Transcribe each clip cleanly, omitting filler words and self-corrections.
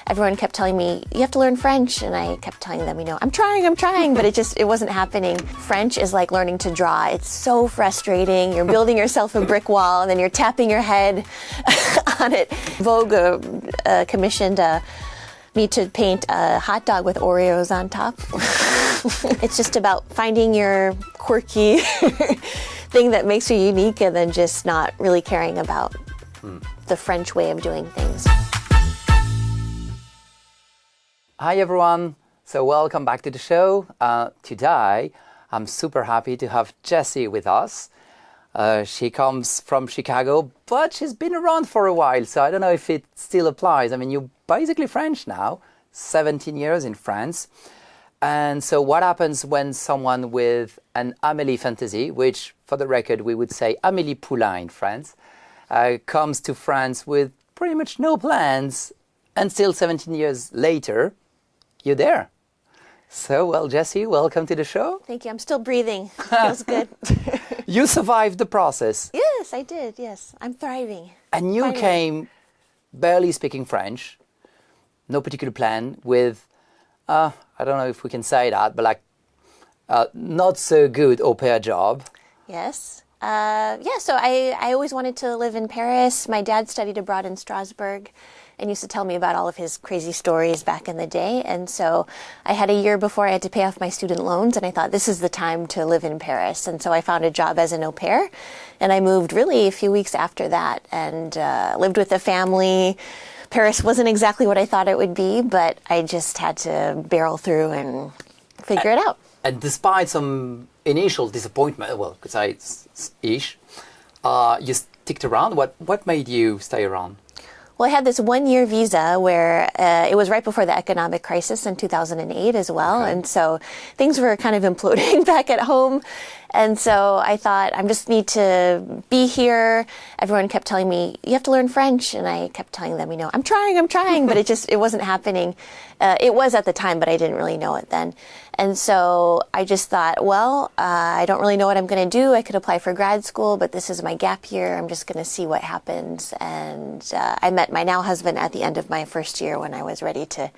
everyone kept telling me, you have to learn French. And I kept telling them, I'm trying, but it wasn't happening. French is like learning to draw. It's so frustrating. You're building yourself a brick wall and then you're tapping your head on it. Vogue commissioned me to paint a hot dog with Oreos on top. It's just about finding your quirky thing that makes you unique and then just not really caring about the French way of doing things. Hi everyone, so welcome back to the show. Today I'm super happy to have Jessie with us. She comes from Chicago, but she's been around for a while, so I don't know if it still applies. I mean, you're basically French now, 17 years in France. And so what happens when someone with an Amélie fantasy, which for the record we would say Amélie Poulain in France, comes to France with pretty much no plans, and still 17 years later, you're there. So, well, Jessie, welcome to the show. Thank you. I'm still breathing. Feels good. You survived the process. Yes, I did. Yes, I'm thriving. And you Finally. came barely speaking French, no particular plan, with, I don't know if we can say that, but like not so good au pair job. Yes. So I always wanted to live in Paris. My dad studied abroad in Strasbourg and used to tell me about all of his crazy stories back in the day. And so I had a year before I had to pay off my student loans, and I thought this is the time to live in Paris. And so I found a job as an au pair, and I moved really a few weeks after that and lived with a family. Paris wasn't exactly what I thought it would be, but I just had to barrel through and figure it out. And despite some initial disappointment, well, because it's ish, you sticked around. What made you stay around? Well, I had this one-year visa where it was right before the economic crisis in 2008 as well. Okay. And so things were kind of imploding back at home. And so I thought, I just need to be here. Everyone kept telling me, you have to learn French. And I kept telling them, I'm trying, but it wasn't happening. It was at the time, but I didn't really know it then. And so I just thought, well, I don't really know what I'm going to do. I could apply for grad school, but this is my gap year. I'm just going to see what happens. And I met my now husband at the end of my first year when I was ready to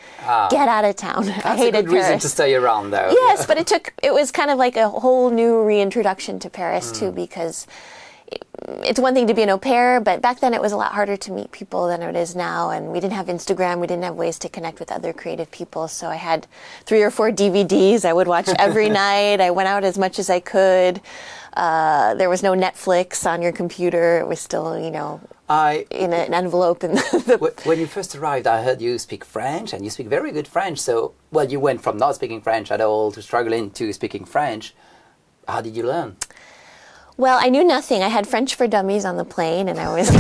get out of town. I hated That's a good reason Paris. to stay around, though. Yes, but it was kind of like a whole new reintroduction to Paris, too, because it's one thing to be an au pair, but back then it was a lot harder to meet people than it is now. And we didn't have Instagram. We didn't have ways to connect with other creative people. So I had 3 or 4 DVDs I would watch every night. I went out as much as I could. There was no Netflix on your computer. It was still, in an envelope. When you first arrived, I heard you speak French, and you speak very good French. So, well, you went from not speaking French at all to struggling to speaking French. How did you learn? Well, I knew nothing. I had French for Dummies on the plane, and I was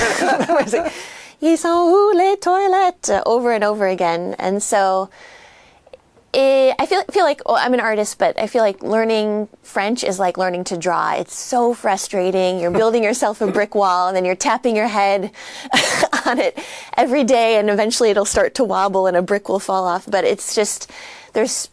like, "Ils sont où les toilettes?" Over and over again. And so I feel like I'm an artist, but I feel like learning French is like learning to draw. It's so frustrating. You're building yourself a brick wall, and then you're tapping your head on it every day, and eventually it'll start to wobble, and a brick will fall off. But it's just, there's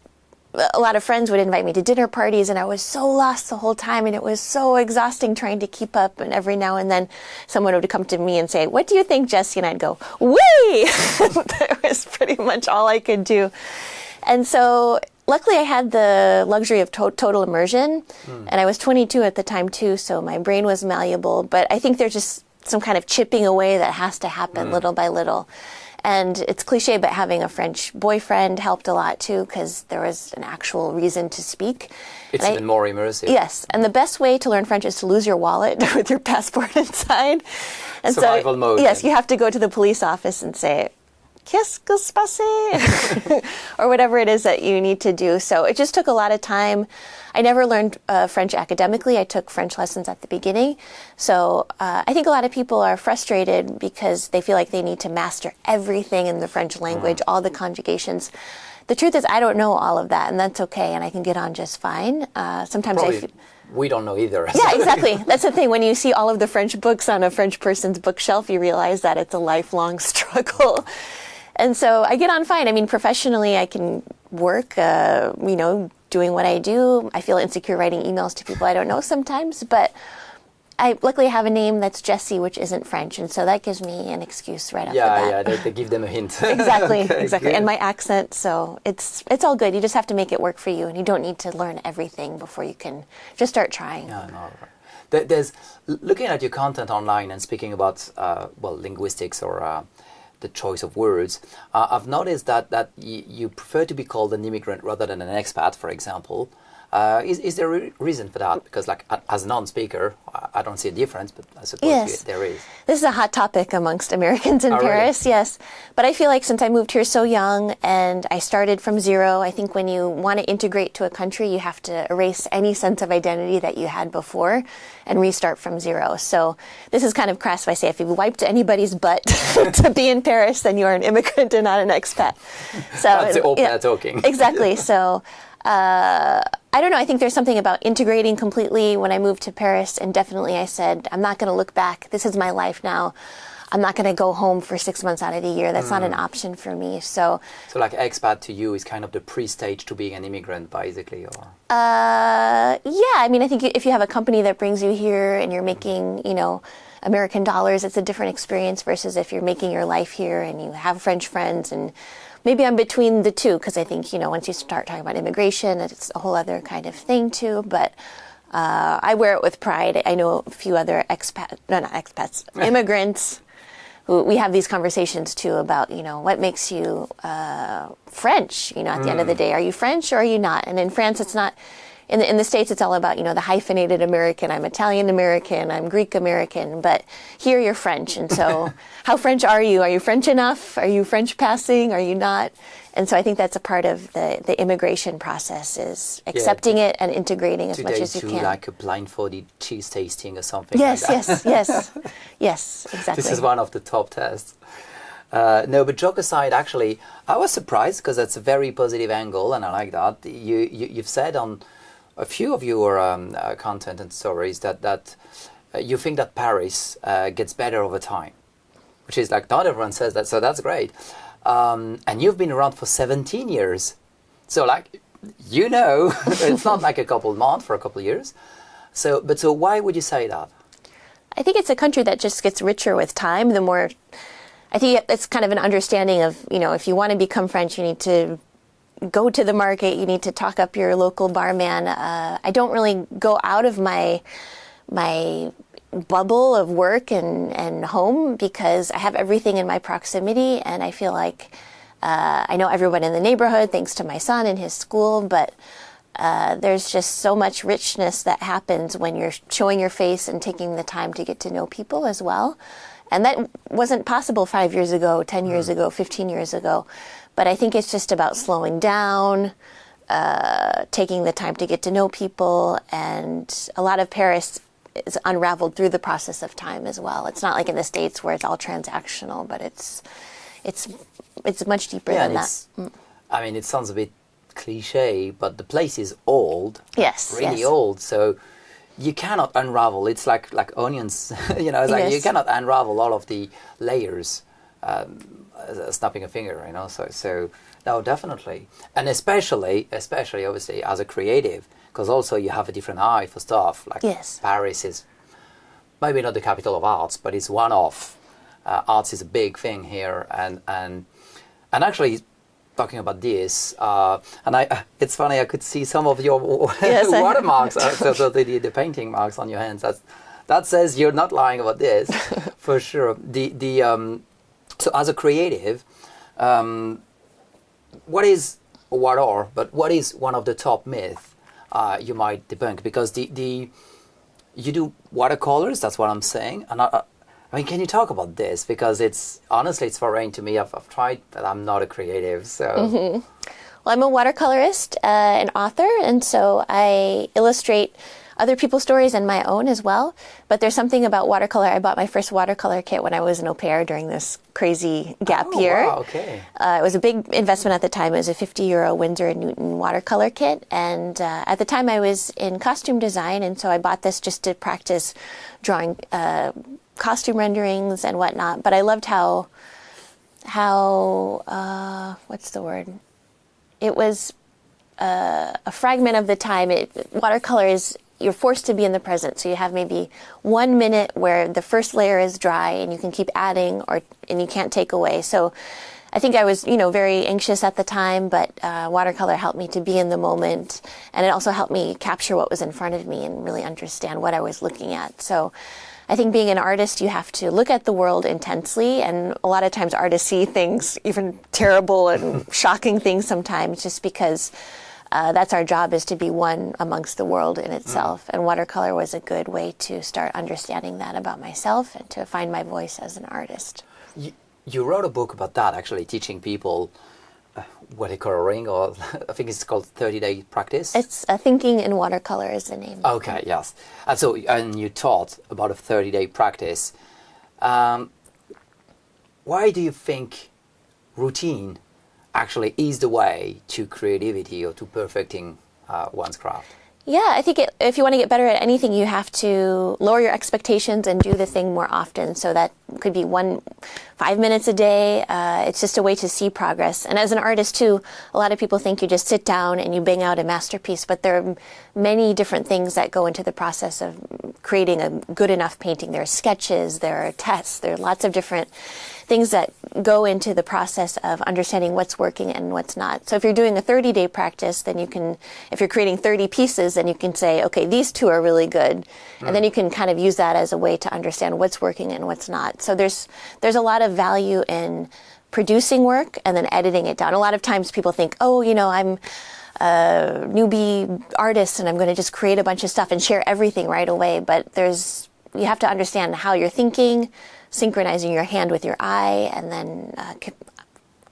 a lot of friends would invite me to dinner parties, and I was so lost the whole time, and it was so exhausting trying to keep up. And every now and then someone would come to me and say, "What do you think, Jessie?" And I'd go, "Wee!" That was pretty much all I could do. And so luckily I had the luxury of total immersion, and I was 22 at the time too, so my brain was malleable. But I think there's just some kind of chipping away that has to happen little by little. And it's cliche, but having a French boyfriend helped a lot too, because there was an actual reason to speak. It's even more immersive. Yes, and the best way to learn French is to lose your wallet with your passport inside. And survival mode. Yes, you have to go to the police office and say, "Qu'est-ce que se passe?" or whatever it is that you need to do. So it just took a lot of time. I never learned French academically. I took French lessons at the beginning. So I think a lot of people are frustrated because they feel like they need to master everything in the French language, all the conjugations. The truth is I don't know all of that, and that's okay, and I can get on just fine. Sometimes we don't know either. Yeah, exactly. That's the thing. When you see all of the French books on a French person's bookshelf, you realize that it's a lifelong struggle. And so I get on fine. I mean, professionally, I can work, doing what I do. I feel insecure writing emails to people I don't know sometimes, but I luckily have a name that's Jessie, which isn't French, and so that gives me an excuse right off the bat. They give them a hint. Exactly, Okay, exactly. good. And my accent, so it's all good. You just have to make it work for you, and you don't need to learn everything before you can just start trying. No, no. There's looking at your content online and speaking about linguistics or the choice of words. I've noticed that you prefer to be called an immigrant rather than an expat, for example. Is there a reason for that? Because like as a non-speaker, I don't see a difference, but I suppose Yes. there is. This is a hot topic amongst Americans in Oh, really? Paris, yes. But I feel like since I moved here so young and I started from zero, I think when you want to integrate to a country, you have to erase any sense of identity that you had before and restart from zero. So this is kind of crass if I say if you wiped anybody's butt to be in Paris, then you are an immigrant and not an expat. So That's the open talking. Exactly. So I don't know. I think there's something about integrating completely. When I moved to Paris, and definitely I said, I'm not going to look back. This is my life now. I'm not going to go home for 6 months out of the year. That's not an option for me. So like expat to you is kind of the pre-stage to being an immigrant, basically, or? yeah, I mean, I think if you have a company that brings you here and you're making, American dollars, it's a different experience versus if you're making your life here and you have French friends. And maybe I'm between the two because I think, once you start talking about immigration, it's a whole other kind of thing too. But I wear it with pride. I know a few other immigrants who we have these conversations too about, what makes you French, at the end of the day. Are you French or are you not? And in France, it's not. In the States, it's all about, the hyphenated American. I'm Italian American. I'm Greek American. But here you're French. And so how French are you? Are you French enough? Are you French passing? Are you not? And so I think that's a part of the immigration process is accepting it and integrating as much as you can. Like a blindfolded cheese tasting or something Yes, like that. yes, exactly. This is one of the top tests. No, but joke aside, actually, I was surprised because that's a very positive angle, and I like that. You've said on a few of your content and stories that you think that Paris gets better over time, which is like not everyone says that, so that's great. And you've been around for 17 years, so like it's not like a couple of months for a couple of years. So why would you say that? I think it's a country that just gets richer with time. The more, I think it's kind of an understanding of if you want to become French, you need to go to the market, you need to talk up your local barman. I don't really go out of my bubble of work and home because I have everything in my proximity, and I feel like I know everyone in the neighborhood thanks to my son and his school, but there's just so much richness that happens when you're showing your face and taking the time to get to know people as well. And that wasn't possible 5 years ago, 10 years ago, 15 years ago. But I think it's just about slowing down, taking the time to get to know people. And a lot of Paris is unraveled through the process of time as well. It's not like in the States where it's all transactional, but it's much deeper than that. I mean, it sounds a bit cliche, but the place is old. Yes, really yes. old. So you cannot unravel. It's like onions. It's like you cannot unravel all of the layers. Snapping a finger, So no, definitely, and especially obviously as a creative, because also you have a different eye for stuff. Like Paris is maybe not the capital of arts, but it's one of. Arts is a big thing here, and actually talking about this, it's funny. I could see some of your watermarks, the painting marks on your hands. That says you're not lying about this, for sure. So as a creative, what is one of the top myths you might debunk? Because you do watercolors, that's what I'm saying. And I mean, can you talk about this? Because it's foreign to me. I've tried, but I'm not a creative, so. Mm-hmm. Well, I'm a watercolorist, an author, and so I illustrate other people's stories and my own as well. But there's something about watercolor. I bought my first watercolor kit when I was an au pair during this crazy gap year. Wow, okay. It was a big investment at the time. It was a €50 Winsor & Newton watercolor kit. And at the time I was in costume design, and so I bought this just to practice drawing costume renderings and whatnot. But I loved how what's the word? It was a fragment of the time. Watercolor is, you're forced to be in the present. So you have maybe 1 minute where the first layer is dry and you can keep adding and you can't take away. So I think I was, very anxious at the time, but watercolor helped me to be in the moment. And it also helped me capture what was in front of me and really understand what I was looking at. So I think being an artist, you have to look at the world intensely. And a lot of times artists see things, even terrible and shocking things sometimes, just because that's our job, is to be one amongst the world in itself. And watercolor was a good way to start understanding that about myself and to find my voice as an artist. You wrote a book about that, actually, teaching people watercoloring, or I think it's called 30-day practice. It's Thinking in Watercolor is the name. Okay, yes. And you taught about a 30-day practice. Why do you think routine actually is the way to creativity or to perfecting one's craft? Yeah, I think if you want to get better at anything, you have to lower your expectations and do the thing more often. So that could be 5 minutes a day. It's just a way to see progress. And as an artist, too, a lot of people think you just sit down and you bang out a masterpiece. But there are many different things that go into the process of creating a good enough painting. There are sketches, there are tests, there are lots of different things that go into the process of understanding what's working and what's not. So if you're doing a 30-day practice, then you can, if you're creating 30 pieces, then you can say, okay, these two are really good. And then you can kind of use that as a way to understand what's working and what's not. So there's a lot of value in producing work and then editing it down. A lot of times people think, I'm a newbie artist and I'm going to just create a bunch of stuff and share everything right away. But you have to understand how you're thinking, synchronizing your hand with your eye, and then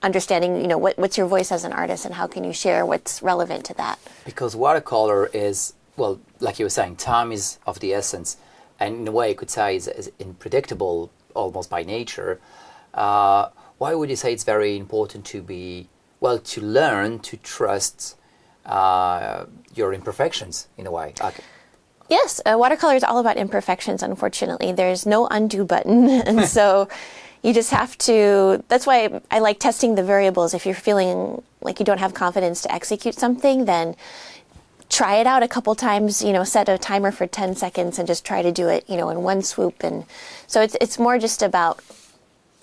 understanding, what's your voice as an artist and how can you share what's relevant to that. Because watercolor is, well, like you were saying, time is of the essence. And in a way, you could say is unpredictable almost by nature. Why would you say it's very important to learn to trust your imperfections in a way? Okay. Yes, watercolor is all about imperfections, unfortunately. There's no undo button. And so you just have to, that's why I like testing the variables. If you're feeling like you don't have confidence to execute something, then try it out a couple times, set a timer for 10 seconds and just try to do it, in one swoop. And so it's more just about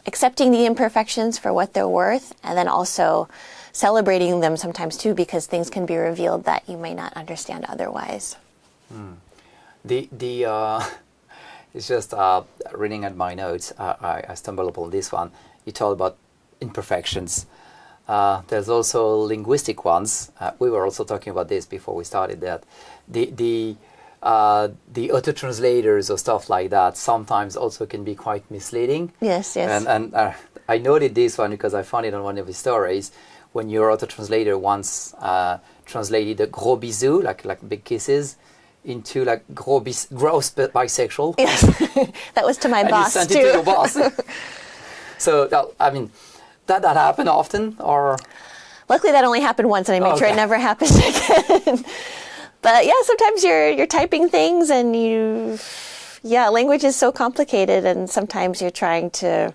accepting the imperfections for what they're worth, and then also celebrating them sometimes too, because things can be revealed that you may not understand otherwise. It's just reading at my notes, I stumbled upon this one. You told about imperfections. There's also linguistic ones. We were also talking about this before we started that. The auto-translators or stuff like that sometimes also can be quite misleading. Yes. And I noted this one because I found it on one of his stories. When your auto-translator once translated a gros bisou, like big kisses, into like gross bisexual. Yes, that was to my and boss you sent too. it to your boss. So I mean, that happen often, or? Luckily, that only happened once, and I made sure it never happens again. But yeah, sometimes you're typing things, and language is so complicated, and sometimes you're trying to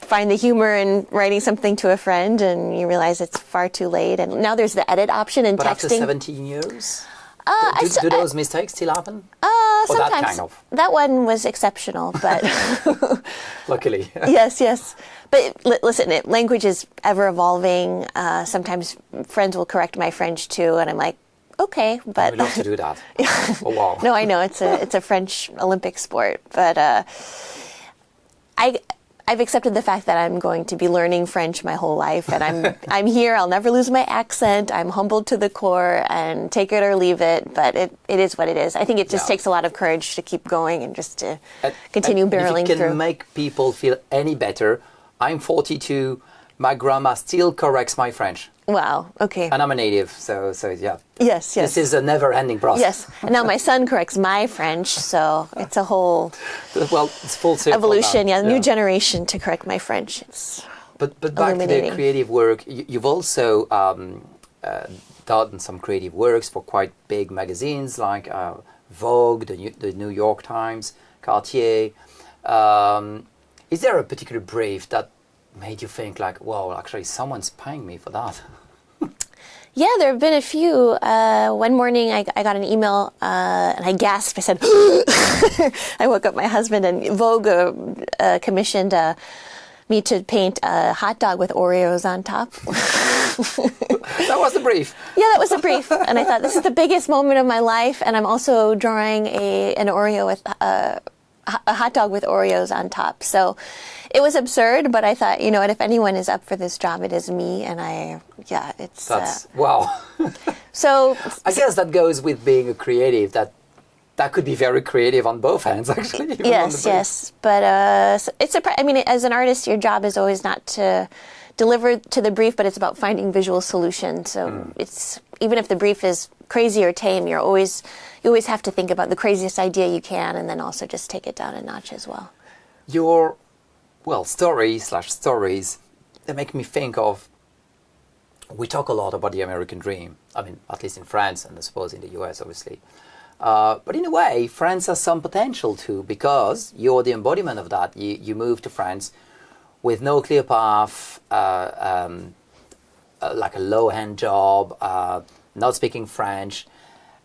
find the humor in writing something to a friend, and you realize it's far too late. And now there's the edit option in texting. But after 17 years? Do those mistakes still happen? Sometimes. That kind of? That one was exceptional, but... Luckily. Yes. But listen, language is ever evolving. Sometimes friends will correct my French too, and I'm like, okay, but... I would love to do that. Oh, wow. No, I know, it's a French Olympic sport, but I've accepted the fact that I'm going to be learning French my whole life, and I'm here. I'll never lose my accent. I'm humbled to the core, and take it or leave it. But it is what it is. I think it just takes a lot of courage to keep going and just to continue barreling through. If it can make people feel any better, I'm 42. My grandma still corrects my French. Wow. Okay. And I'm a native, so yeah. Yes. This is a never-ending process. Yes. And now my son corrects my French, so it's a whole it's full circle evolution. now. New generation to correct my French. But back to the creative work, you've also done some creative works for quite big magazines like Vogue, the New York Times, Cartier. Is there a particular brief that made you think like, wow, actually someone's paying me for that? Yeah, there have been a few. One morning I got an email and I gasped. I said, I woke up my husband, and Vogue commissioned me to paint a hot dog with Oreos on top. That was the brief. Yeah, that was the brief. And I thought, this is the biggest moment of my life. And I'm also drawing an Oreo with a hot dog with Oreos on top. So it was absurd, but I thought, you know what, if anyone is up for this job, it is me. And it's... That's, wow. So... I guess that goes with being a creative, that could be very creative on both ends, actually. Yes. But I mean, as an artist, your job is always not to deliver to the brief, but it's about finding visual solutions. So it's, even if the brief is crazy or tame, you always have to think about the craziest idea you can, and then also just take it down a notch as well. Your, stories, they make me think of, we talk a lot about the American dream. I mean, at least in France, and I suppose in the US, obviously. But in a way, France has some potential too, because you're the embodiment of that. You moved to France with no clear path, like a low-end job, not speaking French,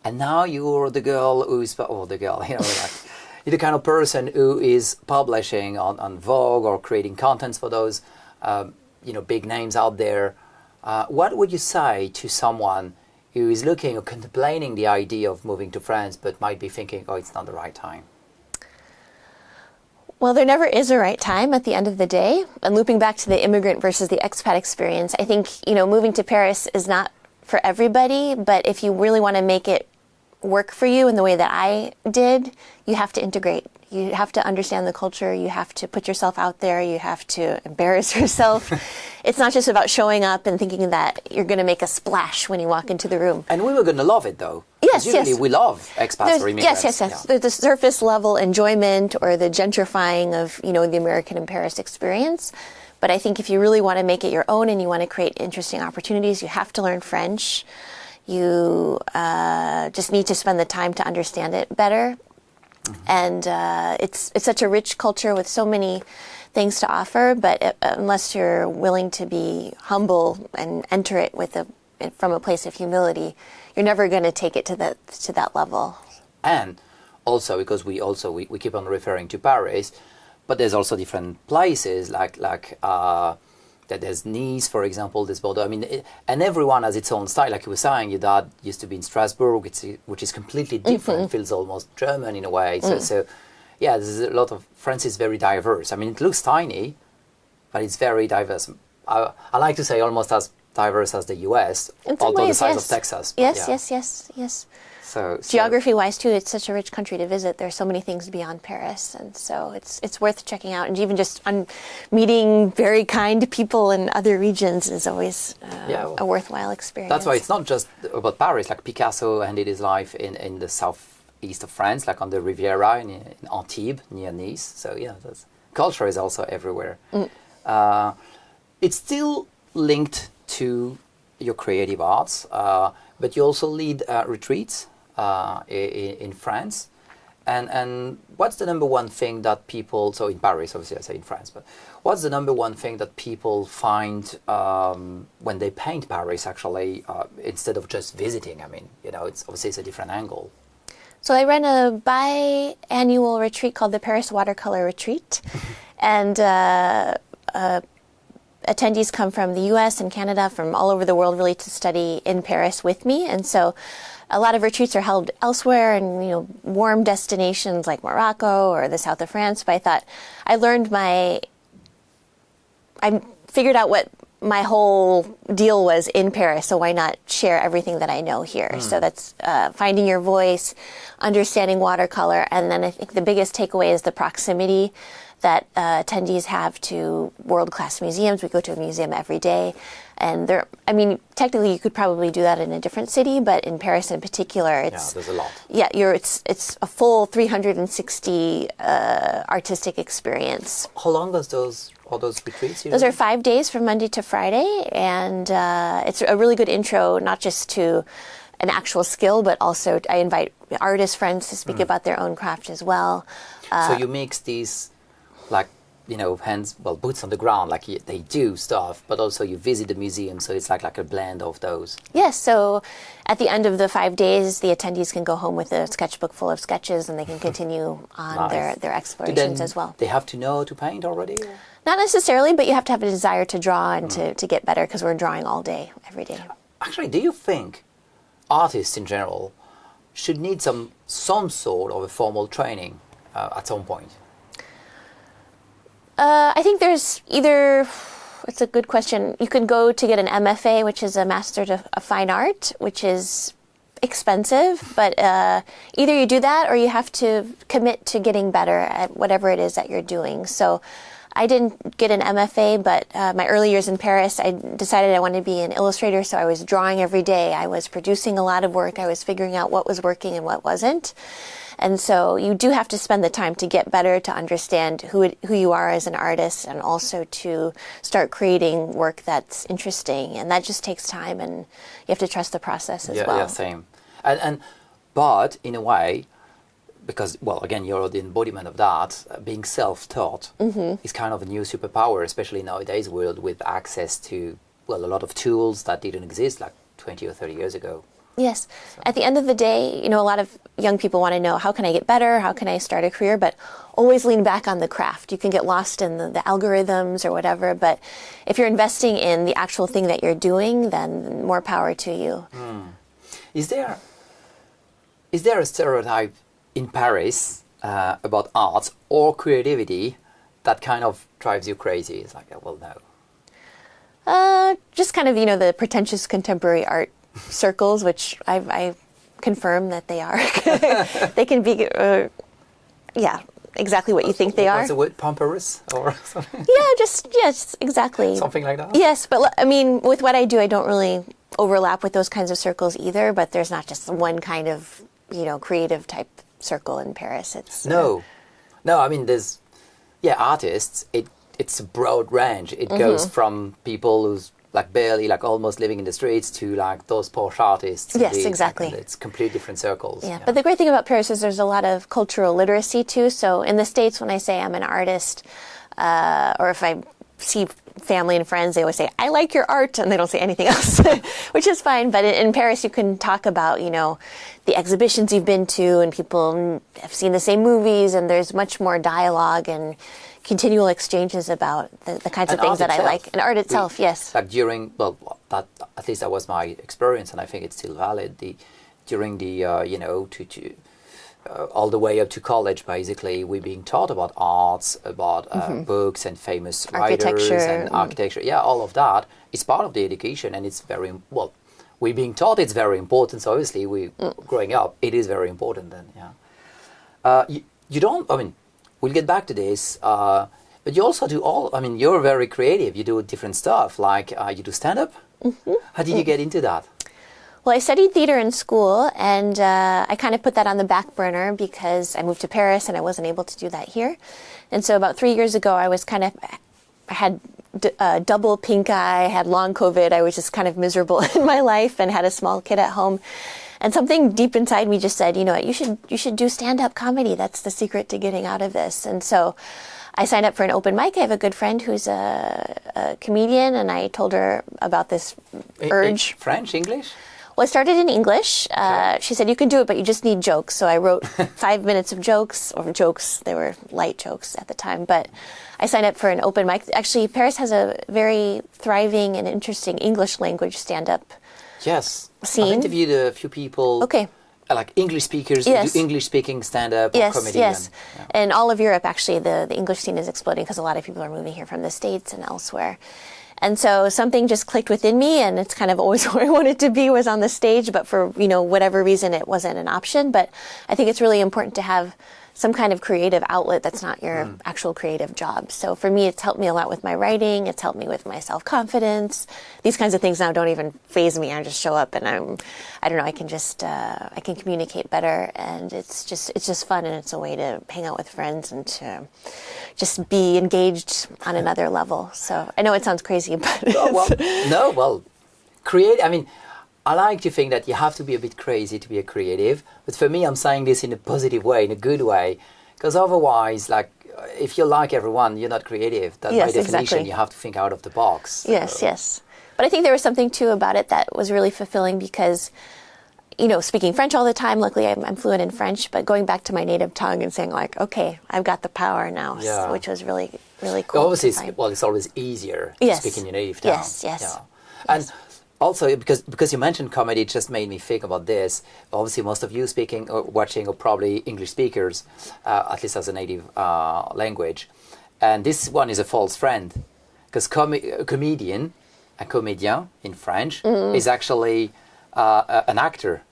and now you're the girl who's, you're the kind of person who is publishing on Vogue or creating contents for those, big names out there. What would you say to someone who is looking or contemplating the idea of moving to France, but might be thinking, oh, it's not the right time? Well, there never is a right time at the end of the day. And looping back to the immigrant versus the expat experience, I think, moving to Paris is not for everybody, but if you really want to make it work for you in the way that I did, you have to integrate. You have to understand the culture. You have to put yourself out there. You have to embarrass yourself. It's not just about showing up and thinking that you're going to make a splash when you walk into the room. And we were going to love it, though. Yes, usually we love expats or immigrants. Yes. Yeah. There's the surface level enjoyment or the gentrifying of, the American in Paris experience. But I think if you really want to make it your own and you want to create interesting opportunities, you have to learn French. You just need to spend the time to understand it better. And it's such a rich culture with so many things to offer, but unless you're willing to be humble and enter it from a place of humility, you're never going to take it to that level. And also, because we keep on referring to Paris, but there's also different places like that there's Nice, for example, there's Bordeaux. I mean, and everyone has its own style. Like you were saying, your dad used to be in Strasbourg, which is completely different, feels almost German in a way. So, there's a lot of, France is very diverse. I mean, it looks tiny, but it's very diverse. I like to say almost as diverse as the US, although the size of Texas. Yes. So geography-wise too, it's such a rich country to visit. There's so many things beyond Paris, and so it's worth checking out. And even just meeting very kind people in other regions is always a worthwhile experience. That's why it's not just about Paris. Like Picasso ended his life in the southeast of France, like on the Riviera in Antibes near Nice. So culture is also everywhere. It's still linked to your creative arts, but you also lead retreats in France. And what's the number one thing that people, so in Paris, obviously I say in France, but what's the number one thing that people find when they paint Paris, actually, instead of just visiting? I mean, it's obviously it's a different angle. So I run a biannual retreat called the Paris Watercolor Retreat. And attendees come from the US and Canada, from all over the world, really, to study in Paris with me. And so a lot of retreats are held elsewhere in, warm destinations like Morocco or the south of France. But I thought I figured out what my whole deal was in Paris, so why not share everything that I know here? So that's finding your voice, understanding watercolor, and then I think the biggest takeaway is the proximity that attendees have to world-class museums. We go to a museum every day, and technically you could probably do that in a different city, but in Paris in particular, there's a lot. Yeah, it's a full 360 artistic experience. How long are those retreats? Those are 5 days from Monday to Friday, and it's a really good intro, not just to an actual skill, but also I invite artist friends to speak about their own craft as well. So you mix these like boots on the ground, like they do stuff, but also you visit the museum, so it's like a blend of those. Yes, so at the end of the 5 days, the attendees can go home with a sketchbook full of sketches and they can continue on Nice. their explorations as well. They have to know to paint already? Or? Not necessarily, but you have to have a desire to draw and to get better because we're drawing all day, every day. Actually, do you think artists in general should need some sort of a formal training at some point? I think there's it's a good question. You could go to get an MFA, which is a Master of Fine Art, which is expensive, but either you do that or you have to commit to getting better at whatever it is that you're doing. So I didn't get an MFA, but my early years in Paris, I decided I wanted to be an illustrator, so I was drawing every day. I was producing a lot of work. I was figuring out what was working and what wasn't. And so you do have to spend the time to get better, to understand who you are as an artist, and also to start creating work that's interesting. And that just takes time, and you have to trust the process as well. Yeah, same. But in a way, because, well, again, you're the embodiment of that, being self-taught is kind of a new superpower, especially in nowadays world with access to, well, a lot of tools that didn't exist like 20 or 30 years ago. Yes. So. At the end of the day, a lot of young people want to know, how can I get better? How can I start a career? But always lean back on the craft. You can get lost in the algorithms or whatever, but if you're investing in the actual thing that you're doing, then more power to you. Is there a stereotype in Paris about art or creativity that kind of drives you crazy? It's like, well, no. Just kind of, the pretentious contemporary art circles, which I confirm that they are. They can be, exactly what you think they are. What's the word? Pompous or something? Just exactly. Something like that? Yes, but I mean, with what I do, I don't really overlap with those kinds of circles either, but there's not just one kind of, creative type circle in Paris. It's No, I mean, there's, artists, it's a broad range. It goes from people who's like barely, like almost living in the streets to like those posh artists. Yes, exactly. It's completely different circles. Yeah, but the great thing about Paris is there's a lot of cultural literacy too. So in the States, when I say I'm an artist, or if I see family and friends, they always say, I like your art, and they don't say anything else, which is fine. But in Paris, you can talk about, the exhibitions you've been to, and people have seen the same movies, and there's much more dialogue and continual exchanges about the kinds of things that I like. And art itself, yes. Like that, at least that was my experience, and I think it's still valid. During the, all the way up to college, basically, we're being taught about arts, about books and famous writers and architecture. Yeah, all of that is part of the education, and it's very, well, we're being taught it's very important. So obviously, growing up, it is very important then, you don't, I mean, we'll get back to this, but you also do you're very creative. You do different stuff, like you do stand-up. How did you get into that? Well, I studied theater in school, and I kind of put that on the back burner because I moved to Paris and I wasn't able to do that here. And so about 3 years ago, I had double pink eye, I had long COVID. I was just kind of miserable in my life and had a small kid at home. And something deep inside me just said, you should do stand-up comedy. That's the secret to getting out of this. And so I signed up for an open mic. I have a good friend who's a comedian, and I told her about this urge. French, English? Well, I started in English. She said, you can do it, but you just need jokes. So I wrote 5 minutes of jokes, they were light jokes at the time. But I signed up for an open mic. Actually, Paris has a very thriving and interesting English language stand-up scene. I've interviewed a few people. Okay. Like English speakers, who do English-speaking stand-up or comedy. Yes, and all of Europe, actually, the English scene is exploding because a lot of people are moving here from the States and elsewhere. And so something just clicked within me, and it's kind of always where I wanted to be, was on the stage, but for, whatever reason, it wasn't an option. But I think it's really important to have some kind of creative outlet that's not your actual creative job. So for me, it's helped me a lot with my writing. It's helped me with my self-confidence. These kinds of things now don't even faze me. I just show up and I don't know, I can communicate better, and it's just fun, and it's a way to hang out with friends and to just be engaged on another level. So I know it sounds crazy, but create, I like to think that you have to be a bit crazy to be a creative, but for me, I'm saying this in a positive way, in a good way, because otherwise, like, if you like everyone, you're not creative. That Yes, by definition, exactly. you have to think out of the box. Yes, yes. But I think there was something too about it that was really fulfilling because, you know, speaking French all the time, luckily I'm fluent in French, but going back to my native tongue and saying like, okay, I've got the power now, Yeah. which was really, really cool. Obviously, to find. it's always easier Yes. to speak in your native tongue. Yes, yes. Yeah. And also, because you mentioned comedy, it just made me think about this. Obviously, most of you speaking or watching are probably English speakers, at least as a native language. And this one is a false friend, because a comedian, a comédien in French, is actually an actor.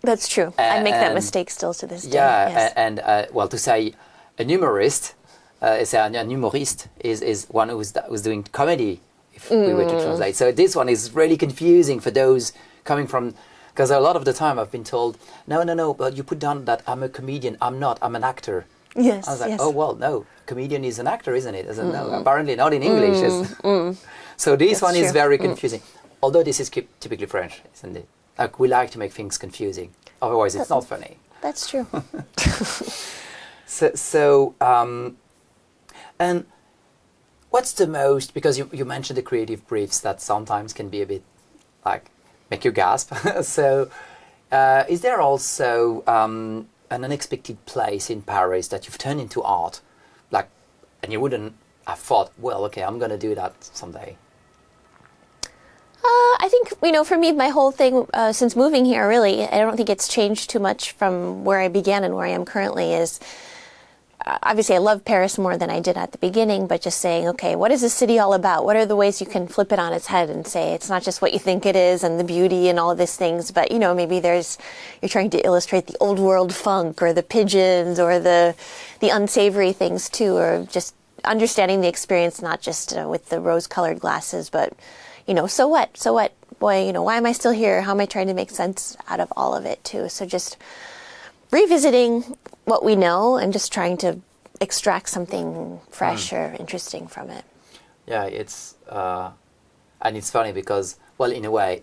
That's true. I make that And- mistake still to this day. Yeah, Yes. and well, to say an humorist, an humorist is one who's doing comedy, if we were to translate. So this one is really confusing for those coming from, because a lot of the time I've been told, no, but you put down that I'm a comedian. I'm not. I'm an actor. Yes, I was like, yes. oh well, no, comedian is an actor, isn't it? I said, no, apparently not in English. So this That's one is true. very confusing. Although this is typically French, isn't it? Like we like to make things confusing. Otherwise, it's not funny. That's true. And what's the most, because you mentioned the creative briefs that sometimes can be a bit like make you gasp. So is there also an unexpected place in Paris that you've turned into art, like, and you wouldn't have thought, well, okay, I'm going to do that someday? I think, you know, for me, my whole thing since moving here, really, I don't think it's changed too much from where I began and where I am currently is, obviously I love Paris more than I did at the beginning, but just saying, okay, what is this city all about? What are the ways you can flip it on its head and say it's not just what you think it is and the beauty and all of these things, but, you know, maybe you're trying to illustrate the old world funk or the pigeons or the unsavory things too, or just understanding the experience, not just with the rose-colored glasses, but, you know, so what? So what? Boy, you know, why am I still here? How am I trying to make sense out of all of it too? So just revisiting what we know and just trying to extract something fresh or interesting from it. Yeah, it's and it's funny because, well, in a way,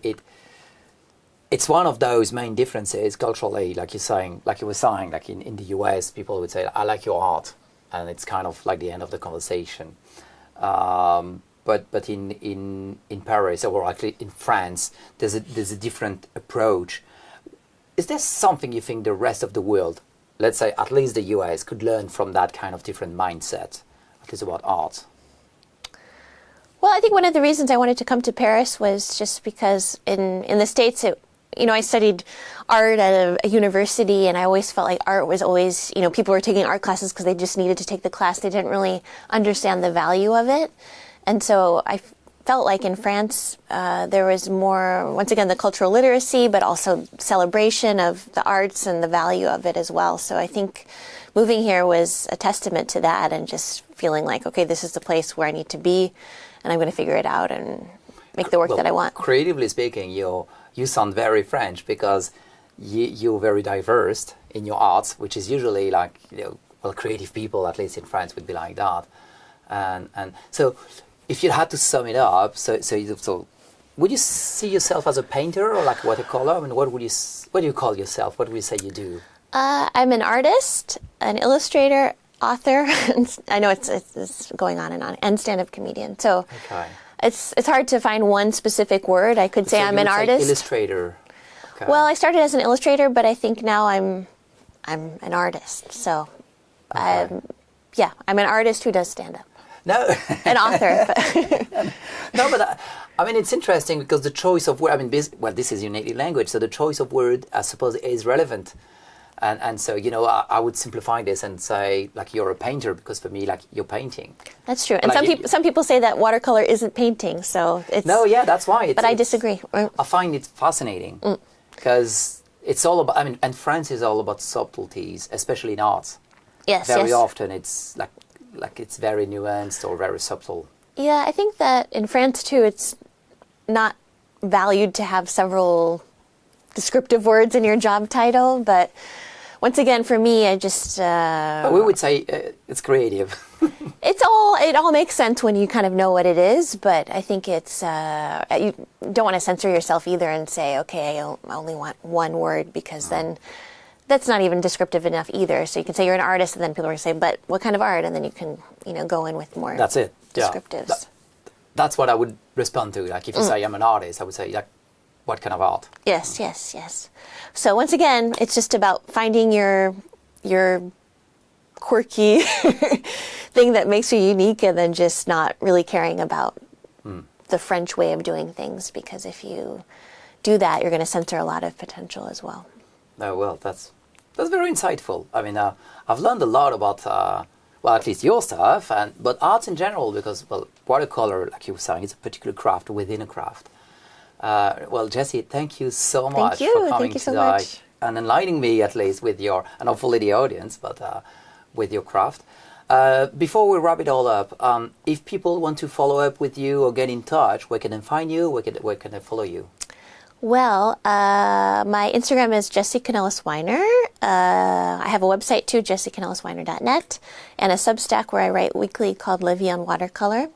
it's one of those main differences culturally, like you were saying, like in the US, people would say, "I like your art," and it's kind of like the end of the conversation. But in Paris, or actually in France, there's a different approach. Is there something you think the rest of the world, let's say at least the US, could learn from that kind of different mindset, at least about art? Well, I think one of the reasons I wanted to come to Paris was just because in the States, I studied art at a university, and I always felt like art was always, people were taking art classes because they just needed to take the class. They didn't really understand the value of it. And so I felt like in France, there was more, once again, the cultural literacy, but also celebration of the arts and the value of it as well. So I think moving here was a testament to that, and just feeling like, okay, this is the place where I need to be, and I'm going to figure it out and make the work that I want. Creatively speaking, you sound very French, because you're very diverse in your arts, which is usually like, creative people, at least in France, would be like that. And so if you had to sum it up, so would you see yourself as a painter or like watercolor? I mean, what do you call yourself? What would you say you do? I'm an artist, an illustrator, author. I know it's going on, and stand-up comedian. So Okay. it's hard to find one specific word. I could say So I'm you an would say artist. illustrator. Okay. Well, I started as an illustrator, but I think now I'm an artist. So, Okay. I'm an artist who does stand-up. No. An author. But No, but I mean, it's interesting because the choice of word, this is your native language, so the choice of word, I suppose, is relevant. And so, I would simplify this and say, like, you're a painter, because for me, like, you're painting. That's true. And Like some people say that watercolor isn't painting, so it's... No, yeah, that's why. But I disagree. I find it fascinating because it's all about, and France is all about subtleties, especially in art. Yes, Very yes. often it's like it's very nuanced or very subtle. Yeah, I think that in France, too, it's not valued to have several descriptive words in your job title. But once again, for me, I just... But we would say it's creative. it all makes sense when you kind of know what it is. But I think it's... you don't want to censor yourself either and say, okay, I only want one word, because then that's not even descriptive enough either. So you can say you're an artist, and then people are going to say, but what kind of art? And then you can, go in with more That's it. descriptives. Yeah. That's what I would respond to. Like if you say I'm an artist, I would say, like, what kind of art? Yes, yes, yes. So once again, it's just about finding your quirky thing that makes you unique, and then just not really caring about the French way of doing things, because if you do that, you're going to censor a lot of potential as well. Oh, well, that's very insightful. I mean, I've learned a lot about, well, at least your stuff, but arts in general, because, well, watercolor, like you were saying, is a particular craft within a craft. Well, Jessie, thank you so much for coming today and enlightening me, at least, with your, and hopefully the audience, but with your craft. Before we wrap it all up, if people want to follow up with you or get in touch, where can they find you? Where can they follow you? Well, my Instagram is Jessie Canellis Weiner. I have a website too, jessiecanellisweiner.net, and a Substack where I write weekly called Livy on Watercolor.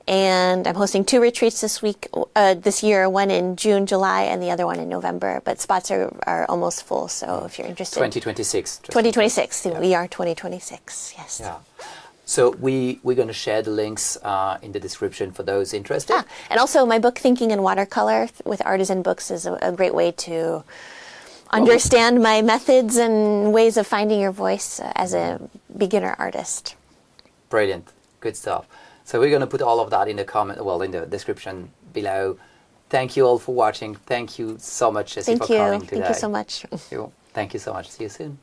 And I'm hosting 2 retreats this year, one in June, July, and the other one in November. But spots are almost full, so if you're interested. 2026. 2026. Yeah. We are 2026, yes. Yeah. So we're going to share the links in the description for those interested. And also my book, Thinking in Watercolor with Artisan Books, is a great way to understand my methods and ways of finding your voice as a beginner artist. Brilliant. Good stuff. So we're going to put all of that in the description below. Thank you all for watching. Thank you so much, Jessie, for coming today. Thank you so much. Thank you so much. See you soon.